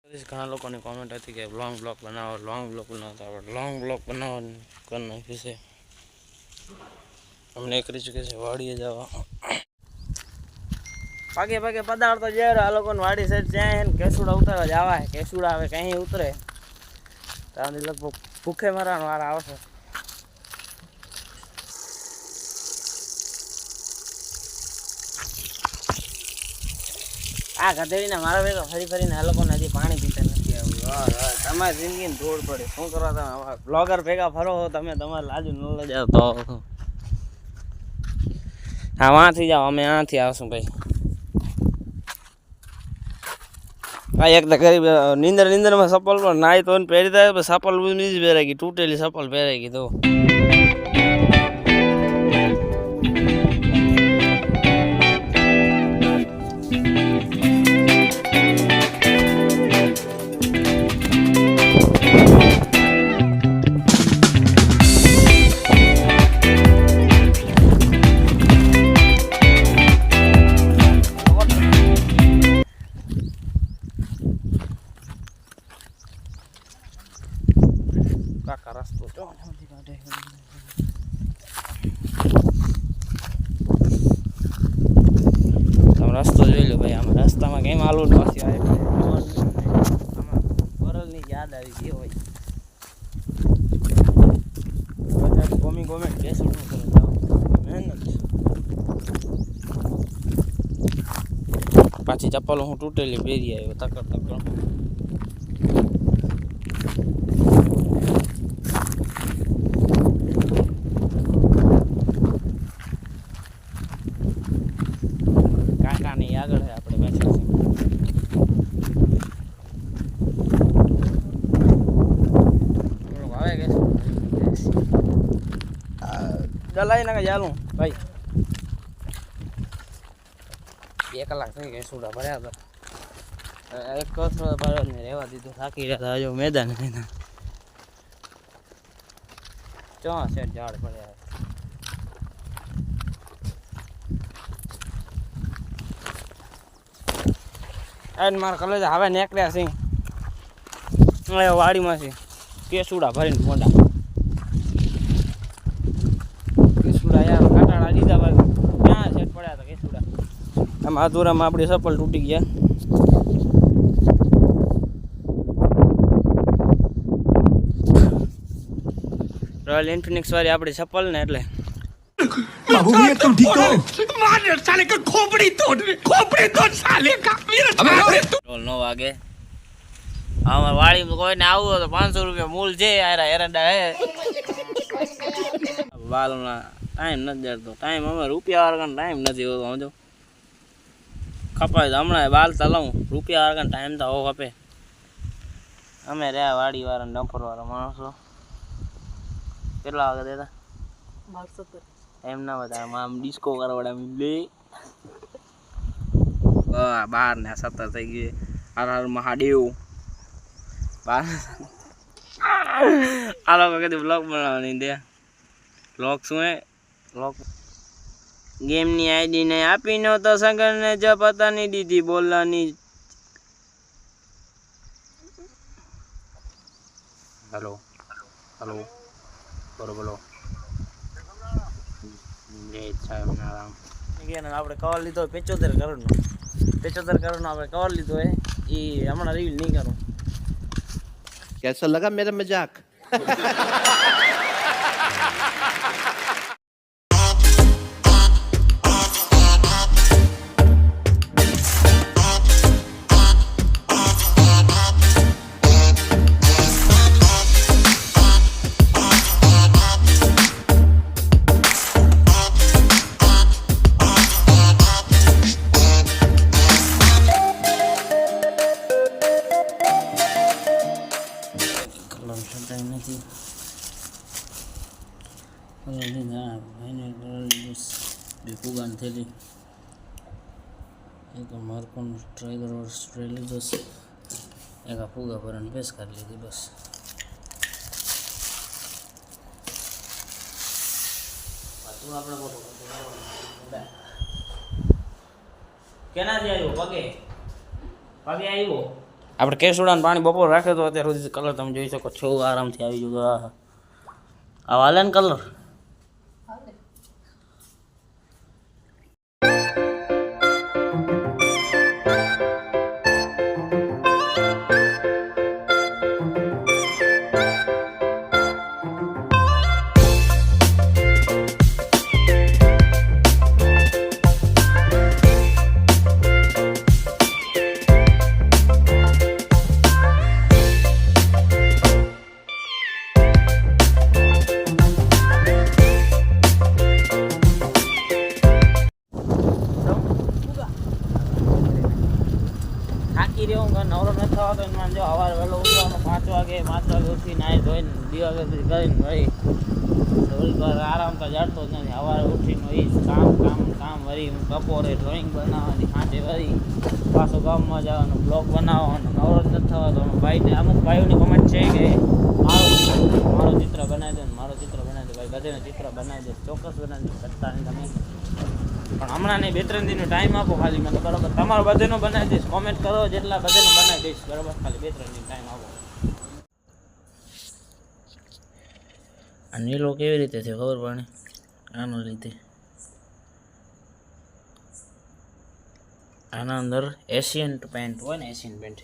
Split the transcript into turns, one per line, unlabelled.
ઘણા લોકોની કોમેન્ટ હતી કે લોંગ બ્લોગ બનાવો, લોંગ બ્લોગ બનાવતા આપણે લોંગ બ્લોગ બનાવવાનું કરી નાખ્યું છે. અમને કરી ચૂકે છે વાડીએ જવા. પાકે પાકે પદાર્થ તો આ લોકોને વાડી સાઈડ ત્યાં કેસુડા ઉતરવા જવા. કેસુડા આવે કहीं ઉતરે ત્યાંથી લગભગ ભૂખે મરવાનો વાર આવશે. આ ગધેડીને મારા ભેગો ફરી ફરીને આ લોકોને હજી પાણી પીતા નથી આવ્યું. તમારી જિંદગીને ધૂળ પડે. શું કરવા તમે બ્લોગર ભેગા ફરો તમે? તમારે લાજુ ન લઈ જાવ તો હા વાંથી જાઓ, અમે આથી આવશું ભાઈ. હા એક તો ગરીબ નીંદરમાં ચપ્પલ પણ નાઈ તો પહેરી થાય, ચપ્પલ બીજી પહેરાઈ ગઈ, તૂટેલી ચપ્પલ પહેરાઈ ગઈ. તો કાકા રસ્તો જો તમે રસ્તો જોઈ લો ભાઈ. આમાં રસ્તામાં કઈ માલું નથી આવે. આમાં વરલની યાદ આવી ગઈ હોય. બધા ગોમે કેસું મહેનત. પાછી ચપ્પલ હું તૂટેલી પહેરી આવ્યો તકડ. કાકાની આગળ છે આપણે બેઠા છીએ. આવે કે દલાઈ ના ચાલું ભાઈ. 2 કલાક થઈ ગઈ સુડા ભર્યા હતા. એક કચરો ભર્યો ને રહેવા દીધું. થાકી રહ્યા હતા. હજુ મેદાન ચો સેટ ઝાડ પડ્યા. મારા કલેજ હવે નીકળ્યા છે વાડીમાંથી કેસુડા ભરીને મોઢા. કેસુડા યાર કાટાળા લીધા ભાઈ. ક્યાં સેટ પડ્યા હતા કેસુડા? આમ અધૂરામાં આપણી ચપ્પલ તૂટી ગયા. રોયલ ઇન્ફિનિક્સ વાળી આપણી ચપ્પલ ને એટલે एकदम ठीक हो मार साले का खोपड़ी तोड़ साले का अबे 9 वागे અમાર વાડી કોઈને આવું તો 500 રૂપિયા મૂલ છે. યાર એરંડા હે વાલના ટાઈમ નથી જતો. ટાઈમ અમે રૂપિયા વાળાનો ટાઈમ નથી હોતો. સમજો ખપાય તો હમણાં બાલ તલાવું. રૂપિયા વાળાનો ટાઈમ તો હો ખપે. અમે રહ્યા વાડી વાળા ડમ્ફર વાળા માણસો. કેટલા વાગે દેતા? 12:17 એમ ના બધા આમ ડિસ્કો કરવાડા લે 12 ને 17 થઈ ગઈ. હર હર મહાદેવ. આ લોકો કદી બ્લોગ બનાવવાની દે. બ્લોગ શું હે? બ્લોગ ગેમની આઈડી ને આપી નો તો સગનને જ પતા નહીં દીધી બોલવાની. હેલો હેલો બોલો આપણે કવર લીધો 75 કરોડનો. 75 કરોડનો આપણે કવર લીધો હે. એ હમણાં રીલ નહીં કરું.
कैसा लगा मेरा मजाक?
ફુગાન થેલી એક માર્કોન ટ્રાય કરવા સ્ટ્રેલી લીધો છે. એક ફુગા ભરવાની પેસ કરી લીધી બસ. પાછું આપણે મોટો કેનાથી આવ્યો? પગે આવ્યો. આપણે કેસુડાનું પાણી બપોર રાખ્યો તો અત્યાર સુધી કલર તમે જોઈ શકો છો આરામથી આવી જતો. આ હાલે ને કલર. થાકી રહ્યો હું નવરો નથી થવાતો એમાં જો સવારે વહેલો ઉઠવાનો 5 વાગે ઉઠી નાહી ધોઈને દીવાગરબત્તી કરીને વળી થોડીક વાર આરામ તો જડતો જ નથી. સવારે ઉઠીને એ કામ વળી બપોરે ડ્રોઈંગ બનાવવાની, સાંજે વળી પાછો ગામમાં જવાનું, બ્લોગ બનાવવાનો, નવરો જ નથી થવાતો. ભાઈને અમુક ભાઈઓની કમેન્ટ છે કે મારું ચિત્ર બનાવી દો ને મારું ચિત્ર બનાવી દો. ભાઈ બધેનું ચિત્ર બનાવી દે, ચોક્કસ બનાવી દે, કરતા નહીં તમે. પણ હમણાં નહીં, 2-3 દિનનો ટાઈમ આપો ખાલી મને, બરાબર? તમારો બધેનો બનાવી દઈશ, કોમેન્ટ કરો જેટલા બધેનો બનાવી દઈશ, બરાબર? ખાલી 2-3 દિન ટાઈમ આપો. આ નીલો કેવી રીતે છે ખબર પડે? આનો રીતે આના અંદર એશિયન પેન્ટ હોય ને, એશિયન પેન્ટ